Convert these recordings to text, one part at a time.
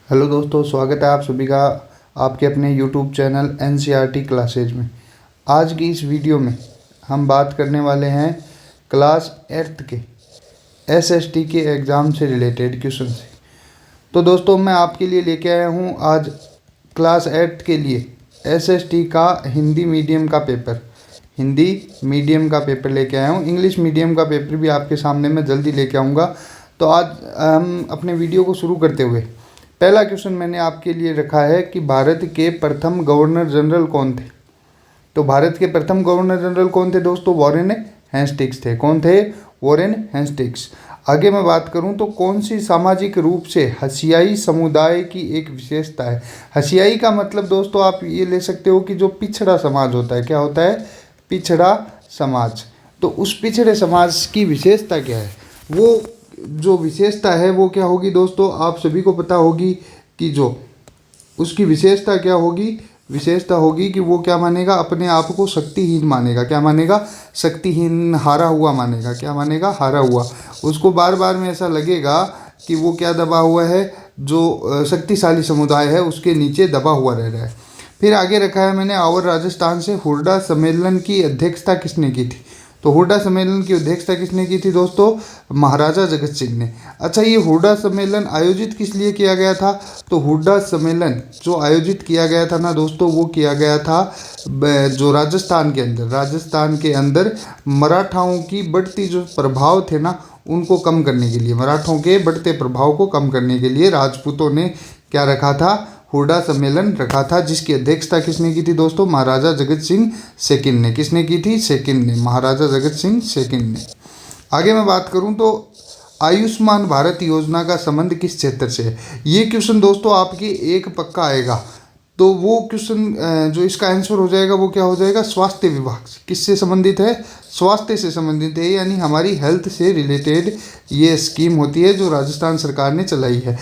Hello दोस्तों, स्वागत है आप सभी का आपके अपने यूट्यूब चैनल एनसीईआरटी क्लासेज में। आज की इस वीडियो में हम बात करने वाले हैं क्लास 8th के एसएसटी के एग्ज़ाम से रिलेटेड क्वेश्चन से। तो दोस्तों, मैं आपके लिए लेके आया हूँ आज क्लास 8th के लिए एसएसटी का हिंदी मीडियम का पेपर लेके आया हूँ। इंग्लिश मीडियम का पेपर भी आपके सामने मैं जल्दी लेके आऊँगा। तो आज हम अपने वीडियो को शुरू करते हुए पहला क्वेश्चन मैंने आपके लिए रखा है कि भारत के प्रथम गवर्नर जनरल कौन थे। तो भारत के प्रथम गवर्नर जनरल कौन थे दोस्तों? वॉरेन हेस्टिंग्स थे। कौन थे? Warren Hastings. आगे मैं बात करूं तो कौन सी सामाजिक रूप से हसियाई समुदाय की एक विशेषता है? हसियाई का मतलब दोस्तों आप ये ले सकते हो कि जो पिछड़ा समाज होता है। क्या होता है? पिछड़ा समाज। तो उस पिछड़े समाज की विशेषता क्या है? वो जो विशेषता है वो क्या होगी दोस्तों? आप सभी को पता होगी कि जो उसकी विशेषता क्या होगी? विशेषता होगी कि वो क्या मानेगा? अपने आप को शक्तिहीन मानेगा। क्या मानेगा? शक्तिहीन, हारा हुआ मानेगा। क्या मानेगा? हारा हुआ। उसको बार बार में ऐसा लगेगा कि वो क्या दबा हुआ है, जो शक्तिशाली समुदाय है उसके नीचे दबा हुआ रह रहा है। फिर आगे रखा है मैंने, और राजस्थान से हुड्डा सम्मेलन की अध्यक्षता किसने की थी? तो हुड्डा सम्मेलन की अध्यक्षता किसने की थी दोस्तों? महाराजा जगत सिंह ने। अच्छा, ये हुड्डा सम्मेलन आयोजित किस लिए किया गया था? तो हुड्डा सम्मेलन जो आयोजित किया गया था ना दोस्तों, वो किया गया था जो राजस्थान के अंदर मराठाओं की बढ़ती जो प्रभाव थे ना, उनको कम करने के लिए, मराठों के बढ़ते प्रभाव को कम करने के लिए राजपूतों ने क्या रखा था? हुड्डा सम्मेलन रखा था, जिसकी अध्यक्षता किसने की थी दोस्तों? महाराजा जगत सिंह सेकंड ने। किसने की थी? सेकंड ने, महाराजा जगत सिंह सेकंड ने। आगे मैं बात करूं तो आयुष्मान भारत योजना का संबंध किस क्षेत्र से है? ये क्वेश्चन दोस्तों आपके एक पक्का आएगा। तो वो क्वेश्चन जो इसका आंसर हो जाएगा वो क्या हो जाएगा? स्वास्थ्य विभाग से। किससे संबंधित है? स्वास्थ्य से संबंधित है, यानी हमारी हेल्थ से रिलेटेड ये स्कीम होती है जो राजस्थान सरकार ने चलाई है।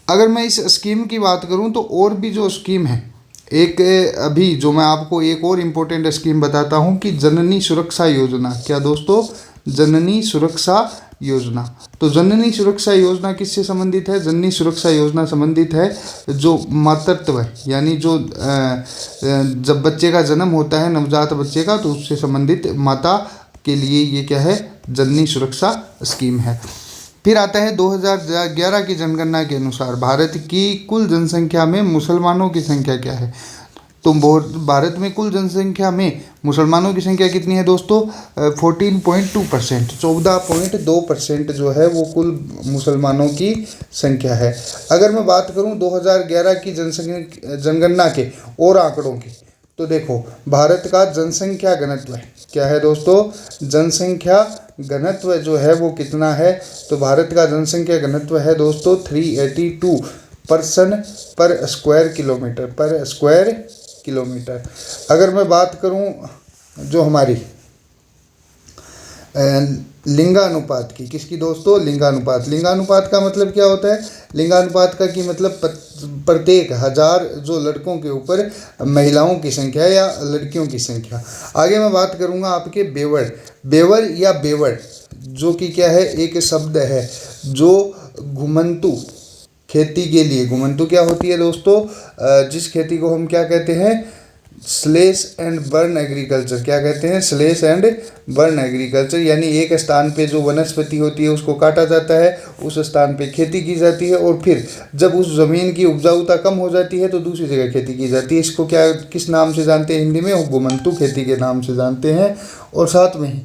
अगर मैं इस स्कीम की बात करूं तो और भी जो स्कीम है, एक अभी जो मैं आपको एक और इम्पोर्टेंट स्कीम बताता हूं कि जननी सुरक्षा योजना। क्या दोस्तों? जननी सुरक्षा योजना। तो जननी सुरक्षा योजना किससे संबंधित है? जननी सुरक्षा योजना संबंधित है जो मातृत्व, यानी जो जब बच्चे का जन्म होता है, नवजात बच्चे का, तो उससे संबंधित माता के लिए ये क्या है? जननी सुरक्षा स्कीम है। फिर आता है 2011 की जनगणना के अनुसार भारत की कुल जनसंख्या में मुसलमानों की संख्या क्या है? तो भारत में कुल जनसंख्या में मुसलमानों की संख्या कितनी है दोस्तों? 14.2%, 14.2% जो है वो कुल मुसलमानों की संख्या है। अगर मैं बात करूं 2011 की जनगणना के और आंकड़ों की, तो देखो भारत का जनसंख्या घनत्व है। क्या है दोस्तों? जनसंख्या घनत्व जो है वो कितना है? तो भारत का जनसंख्या घनत्व है दोस्तों 382 पर्सन पर स्क्वायर किलोमीटर। अगर मैं बात करूं जो हमारी लिंगानुपात की, किसकी दोस्तों? लिंगानुपात का मतलब क्या होता है? लिंगानुपात का की मतलब प्रत्येक 1000 जो लड़कों के ऊपर महिलाओं की संख्या या लड़कियों की संख्या। आगे मैं बात करूंगा आपके बेवर या बेवड़, जो कि क्या है? एक शब्द है जो घुमंतु खेती के लिए, घुमंतु क्या होती है दोस्तों? जिस खेती को हम क्या कहते हैं? Slash and burn agriculture. क्या कहते हैं? स्लेश एंड बर्न एग्रीकल्चर, यानी एक स्थान पे जो वनस्पति होती है उसको काटा जाता है, उस स्थान पे खेती की जाती है, और फिर जब उस ज़मीन की उपजाऊता कम हो जाती है तो दूसरी जगह खेती की जाती है। इसको क्या, किस नाम से जानते हैं हिंदी में? घुमंतु खेती के नाम से जानते हैं। और साथ में ही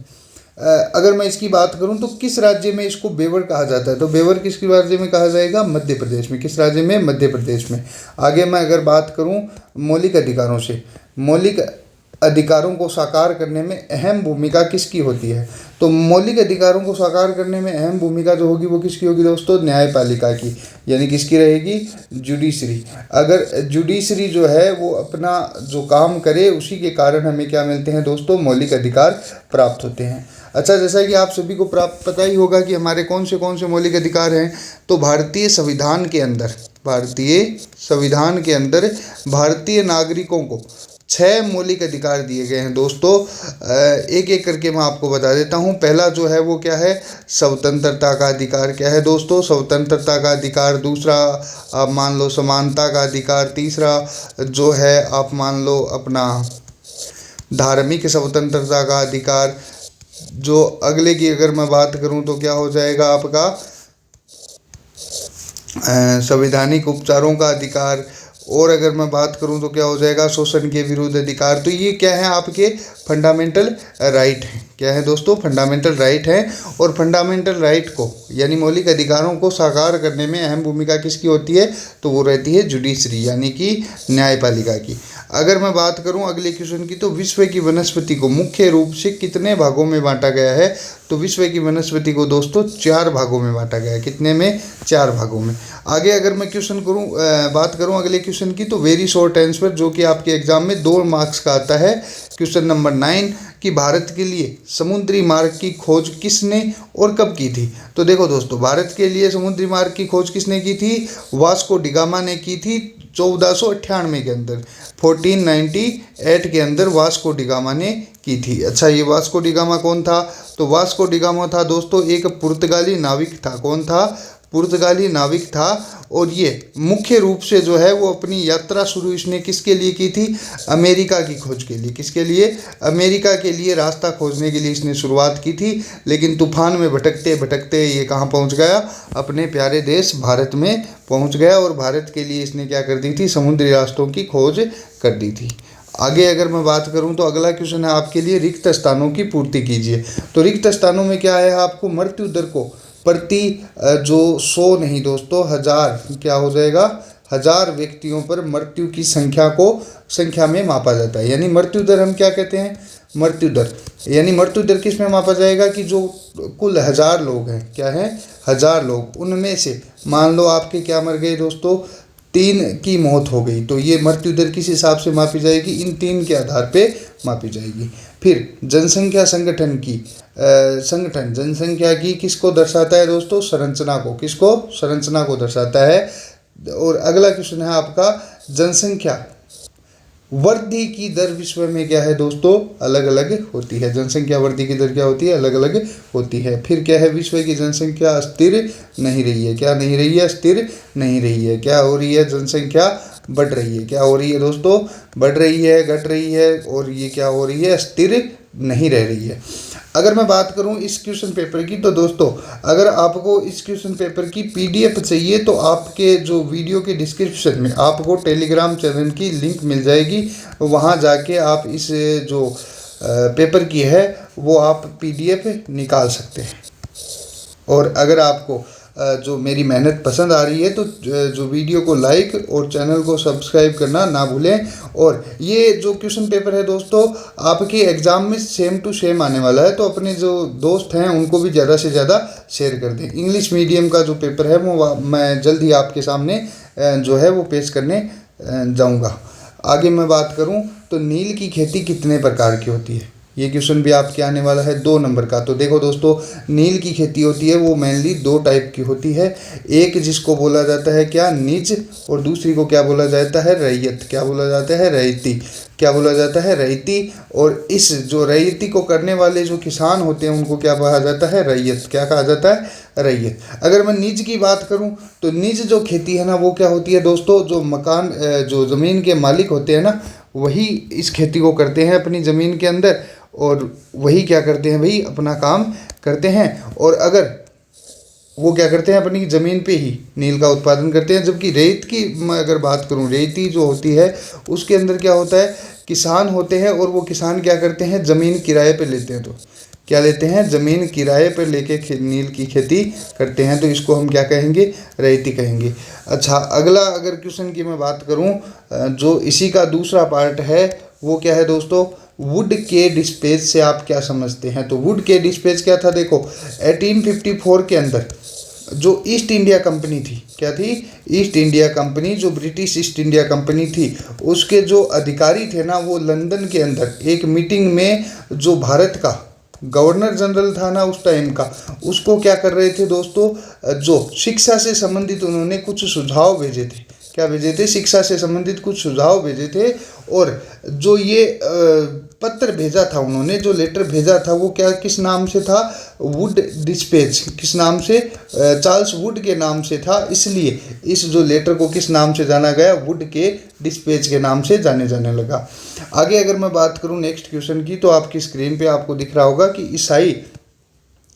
अगर मैं इसकी बात करूं तो किस राज्य में इसको बेवर कहा जाता है? तो बेवर किस राज्य में कहा जाएगा? मध्य प्रदेश में। किस राज्य में? मध्य प्रदेश में। आगे मैं अगर बात करूं मौलिक अधिकारों से, मौलिक अधिकारों को साकार करने में अहम भूमिका किसकी होती है? तो मौलिक अधिकारों को साकार करने में अहम भूमिका जो होगी वो किसकी होगी दोस्तों? न्यायपालिका की, यानी किसकी रहेगी? जुडिशरी। अगर जुडिशरी जो है वो अपना जो काम करे, उसी के कारण हमें क्या मिलते हैं दोस्तों? मौलिक अधिकार प्राप्त होते हैं। अच्छा, जैसा कि आप सभी को पता ही होगा कि हमारे कौन से मौलिक अधिकार हैं। तो भारतीय संविधान के अंदर भारतीय नागरिकों को 6 मौलिक अधिकार दिए गए हैं दोस्तों। एक एक करके मैं आपको बता देता हूँ। पहला जो है वो क्या है, स्वतंत्रता का अधिकार। क्या है दोस्तों, स्वतंत्रता का अधिकार। दूसरा आप मान लो समानता का अधिकार। तीसरा जो है आप मान लो अपना धार्मिक स्वतंत्रता का अधिकार। जो अगले की अगर मैं बात करूं तो क्या हो जाएगा आपका संवैधानिक उपचारों का अधिकार। और अगर मैं बात करूं तो क्या हो जाएगा शोषण के विरुद्ध अधिकार। तो ये क्या है आपके फंडामेंटल राइट हैं। क्या है दोस्तों, फंडामेंटल राइट है। और फंडामेंटल राइट को यानी मौलिक अधिकारों को साकार करने में अहम भूमिका किसकी होती है, तो वो रहती है जुडिशरी यानी कि न्यायपालिका की। अगर मैं बात करूं अगले क्वेश्चन की, तो विश्व की वनस्पति को मुख्य रूप से कितने भागों में बांटा गया है, तो विश्व की वनस्पति को दोस्तों 4 भागों में बांटा गया है। कितने में, 4 भागों में। आगे अगर मैं बात करूं अगले क्वेश्चन की, तो वेरी शॉर्ट आंसर जो कि आपके एग्जाम में 2 मार्क्स का आता है। क्वेश्चन नंबर 9 कि भारत के लिए समुद्री मार्ग की खोज किसने और कब की थी। तो देखो दोस्तों, भारत के लिए समुद्री मार्ग की खोज किसने की थी, वास्को डिगामा ने की थी 1498 के अंदर, 1498 के अंदर वास्को डिगामा ने की थी। अच्छा, ये वास्को डिगामा कौन था, तो वास्को डिगामा था दोस्तों एक पुर्तगाली नाविक था। कौन था, पुर्तगाली नाविक था। और ये मुख्य रूप से जो है वो अपनी यात्रा शुरू इसने किसके लिए की थी, अमेरिका की खोज के लिए। किसके लिए, अमेरिका के लिए रास्ता खोजने के लिए इसने शुरुआत की थी। लेकिन तूफान में भटकते भटकते ये कहाँ पहुँच गया, अपने प्यारे देश भारत में पहुँच गया। और भारत के लिए इसने क्या कर दी थी, समुद्री रास्तों की खोज कर दी थी। आगे अगर मैं बात करूं तो अगला क्वेश्चन है आपके लिए, रिक्त स्थानों की पूर्ति कीजिए। तो रिक्त स्थानों में क्या है, आपको मृत्यु दर को प्रति जो 100 नहीं दोस्तों 1000 क्या हो जाएगा, 1000 व्यक्तियों पर मृत्यु की संख्या में मापा जाता है। यानी मृत्यु दर हम क्या कहते हैं, मृत्यु दर यानी मृत्यु दर किस में मापा जाएगा कि जो कुल 1000 लोग हैं, क्या है 1000 लोग, उनमें से मान लो आपके क्या मर गए दोस्तों, 3 की मौत हो गई। तो ये मृत्यु दर किस हिसाब से मापी जाएगी, इन 3 के आधार पे मापी जाएगी। फिर जनसंख्या संगठन जनसंख्या की किसको दर्शाता है दोस्तों, संरचना को। किसको, संरचना को दर्शाता है। और अगला क्वेश्चन है आपका, जनसंख्या वृद्धि की दर विश्व में क्या है दोस्तों, अलग अलग होती है। जनसंख्या वृद्धि की दर क्या होती है, अलग अलग होती है। फिर क्या है, विश्व की जनसंख्या स्थिर नहीं रही है। क्या नहीं रही है, स्थिर नहीं रही है। क्या हो रही है, जनसंख्या बढ़ रही है। क्या हो रही है दोस्तों, बढ़ रही है, घट रही है। और ये क्या हो रही है, स्थिर नहीं रह रही है। अगर मैं बात करूं इस क्वेश्चन पेपर की, तो दोस्तों अगर आपको इस क्वेश्चन पेपर की PDF चाहिए तो आपके जो वीडियो के डिस्क्रिप्शन में आपको टेलीग्राम चैनल की लिंक मिल जाएगी। वहां जाके आप इस जो पेपर की है वो आप PDF निकाल सकते हैं। और अगर आपको जो मेरी मेहनत पसंद आ रही है तो जो वीडियो को लाइक और चैनल को सब्सक्राइब करना ना भूलें। और ये जो क्वेश्चन पेपर है दोस्तों आपके एग्ज़ाम में सेम टू सेम आने वाला है, तो अपने जो दोस्त हैं उनको भी ज़्यादा से ज़्यादा शेयर कर दें। इंग्लिश मीडियम का जो पेपर है वो मैं जल्द ही आपके सामने जो है वो पेश करने जाऊँगा। आगे मैं बात करूँ तो नील की खेती कितने प्रकार की होती है, ये क्वेश्चन भी आपके आने वाला है 2 नंबर का। तो देखो दोस्तों, नील की खेती होती है वो मेनली 2 टाइप की होती है। एक जिसको बोला जाता है क्या, निज, और दूसरी को क्या बोला जाता है, रैयत। क्या बोला जाता है, रैयती। क्या बोला जाता है, रैयती। और इस जो रैयती को करने वाले जो किसान होते हैं उनको क्या कहा जाता है, रैयत। क्या कहा जाता है, रैयत। अगर मैं निज की बात करूं तो निज जो खेती है ना वो क्या होती है दोस्तों, जो ज़मीन के मालिक होते हैं ना वही इस खेती को करते हैं अपनी ज़मीन के अंदर, और वही क्या करते हैं भाई, अपना काम करते हैं। और अगर वो क्या करते हैं, अपनी ज़मीन पे ही नील का उत्पादन करते हैं। जबकि रेत की मैं अगर बात करूं, रेती जो होती है उसके अंदर क्या होता है, किसान होते हैं और वो किसान क्या करते हैं, ज़मीन किराए पे लेते हैं। तो क्या लेते हैं, ज़मीन किराए पर लेके नील की खेती करते हैं। तो इसको हम क्या कहेंगे, रैयती कहेंगे। अच्छा, अगला अगर क्वेश्चन की मैं बात करूं जो इसी का दूसरा पार्ट है वो क्या है दोस्तों, वुड के डिस्पेच से आप क्या समझते हैं। तो वुड के डिस्पेच क्या था, देखो 1854 के अंदर जो ईस्ट इंडिया कंपनी थी, क्या थी, ईस्ट इंडिया कंपनी, जो ब्रिटिश ईस्ट इंडिया कंपनी थी, उसके जो अधिकारी थे ना वो लंदन के अंदर एक मीटिंग में जो भारत का गवर्नर जनरल था ना उस टाइम का, उसको क्या कर रहे थे दोस्तों, जो शिक्षा से संबंधित उन्होंने कुछ सुझाव भेजे थे। क्या भेजे थे, शिक्षा से संबंधित कुछ सुझाव भेजे थे। और जो ये पत्र भेजा था उन्होंने, जो लेटर भेजा था वो क्या किस नाम से था, वुड डिस्पैच, किस नाम से, चार्ल्स वुड के नाम से था। इसलिए इस जो लेटर को किस नाम से जाना गया, वुड के डिस्पैच के नाम से जाने लगा। आगे अगर मैं बात करूं नेक्स्ट क्वेश्चन की, तो आपकी स्क्रीन पे आपको दिख रहा होगा कि ईसाई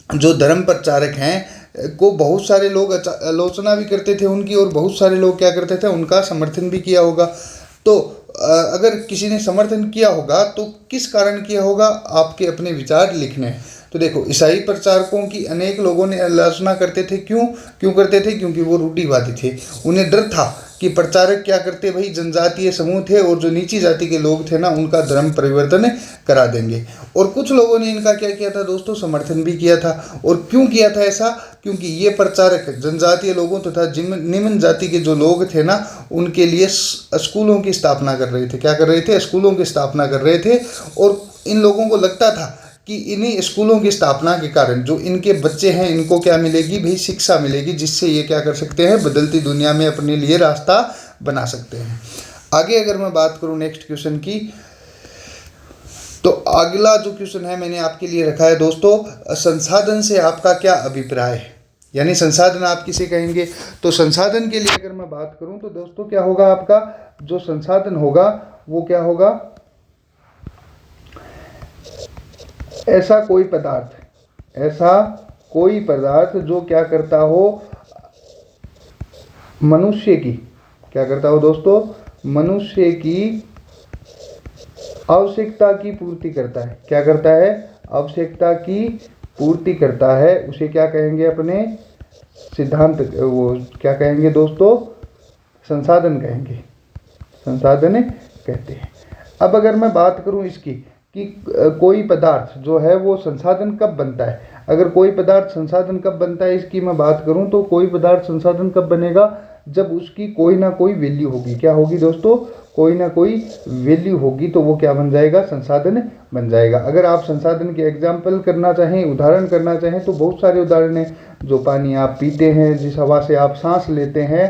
जो धर्म प्रचारक हैं को बहुत सारे लोग आलोचना भी करते थे उनकी, और बहुत सारे लोग क्या करते थे, उनका समर्थन भी किया होगा। तो अगर किसी ने समर्थन किया होगा तो किस कारण किया होगा, आपके अपने विचार लिखने हैं। तो देखो, ईसाई प्रचारकों की अनेक लोगों ने आलोचना करते थे। क्यों करते थे, क्योंकि वो रूढ़िवादी थे। उन्हें डर था कि प्रचारक क्या करते भाई, जनजातीय समूह थे और जो नीची जाति के लोग थे ना, उनका धर्म परिवर्तन करा देंगे। और कुछ लोगों ने इनका क्या किया था दोस्तों, समर्थन भी किया था। और क्यों किया था ऐसा, क्योंकि ये प्रचारक जनजातीय लोगों तथा निम्न जाति के जो लोग थे ना, उनके लिए स्कूलों की स्थापना कर रहे थे। क्या कर रहे थे, स्कूलों की स्थापना कर रहे थे। और इन लोगों को लगता था कि इन्हीं स्कूलों की स्थापना के कारण जो इनके बच्चे हैं, इनको क्या मिलेगी भाई, शिक्षा मिलेगी, जिससे ये क्या कर सकते हैं, बदलती दुनिया में अपने लिए रास्ता बना सकते हैं। आगे अगर मैं बात करूं नेक्स्ट क्वेश्चन की, तो अगला जो क्वेश्चन है मैंने आपके लिए रखा है दोस्तों, संसाधन से आपका क्या अभिप्राय है, यानी संसाधन आप किसे कहेंगे। तो संसाधन के लिए अगर मैं बात करूं तो दोस्तों क्या होगा, आपका जो संसाधन होगा वो क्या होगा, ऐसा कोई पदार्थ जो क्या करता हो, मनुष्य की, क्या करता हो दोस्तों, मनुष्य की आवश्यकता की पूर्ति करता है। क्या करता है, आवश्यकता की पूर्ति करता है। उसे क्या कहेंगे, अपने सिद्धांत, वो क्या कहेंगे दोस्तों, संसाधन कहेंगे, संसाधन कहते हैं। अब अगर मैं बात करूं इसकी कि कोई पदार्थ जो है वो संसाधन कब बनता है, अगर कोई पदार्थ संसाधन कब बनता है इसकी मैं बात करूं, तो कोई पदार्थ संसाधन कब बनेगा, जब उसकी कोई ना कोई वैल्यू होगी। क्या होगी दोस्तों, कोई ना कोई वैल्यू होगी, तो वो क्या बन जाएगा, संसाधन बन जाएगा। अगर आप संसाधन के एग्जाम्पल करना चाहें, उदाहरण करना चाहें, तो बहुत सारे उदाहरण हैं। जो पानी आप पीते हैं, जिस हवा से आप सांस लेते हैं,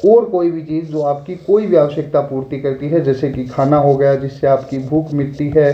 और कोई भी चीज़ जो आपकी कोई भी आवश्यकता पूर्ति करती है, जैसे कि खाना हो गया जिससे आपकी भूख मिटती है,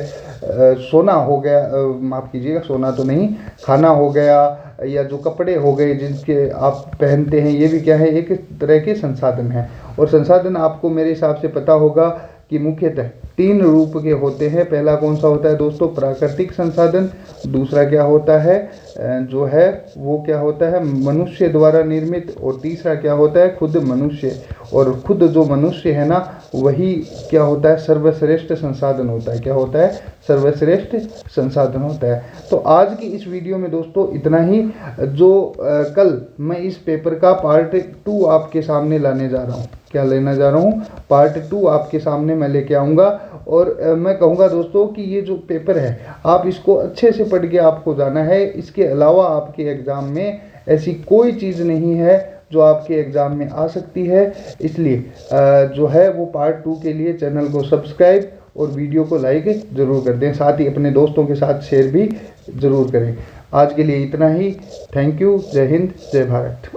सोना हो गया, माफ़ कीजिएगा, सोना तो नहीं, खाना हो गया, या जो कपड़े हो गए जिनके आप पहनते हैं, ये भी क्या है, एक तरह के संसाधन हैं। और संसाधन आपको मेरे हिसाब से पता होगा कि मुख्यतः 3 रूप के होते हैं। पहला कौन सा होता है दोस्तों, प्राकृतिक संसाधन। दूसरा क्या होता है, जो है वो क्या होता है, मनुष्य द्वारा निर्मित। और तीसरा क्या होता है, खुद मनुष्य। और खुद जो मनुष्य है ना, वही क्या होता है, सर्वश्रेष्ठ संसाधन होता है। क्या होता है, सर्वश्रेष्ठ संसाधन होता है। तो आज की इस वीडियो में दोस्तों इतना ही। जो कल मैं इस पेपर का पार्ट 2 आपके सामने लाने जा रहा हूँ। क्या लेना जा रहा हूँ, पार्ट 2 आपके सामने मैं लेके आऊँगा। और मैं कहूँगा दोस्तों कि ये जो पेपर है, आप इसको अच्छे से पढ़ के आपको जाना है। इसके अलावा आपके एग्ज़ाम में ऐसी कोई चीज़ नहीं है जो आपके एग्ज़ाम में आ सकती है। इसलिए जो है वो पार्ट 2 के लिए चैनल को सब्सक्राइब और वीडियो को लाइक ज़रूर कर दें, साथ ही अपने दोस्तों के साथ शेयर भी ज़रूर करें। आज के लिए इतना ही। Thank you. जय हिंद, जय भारत।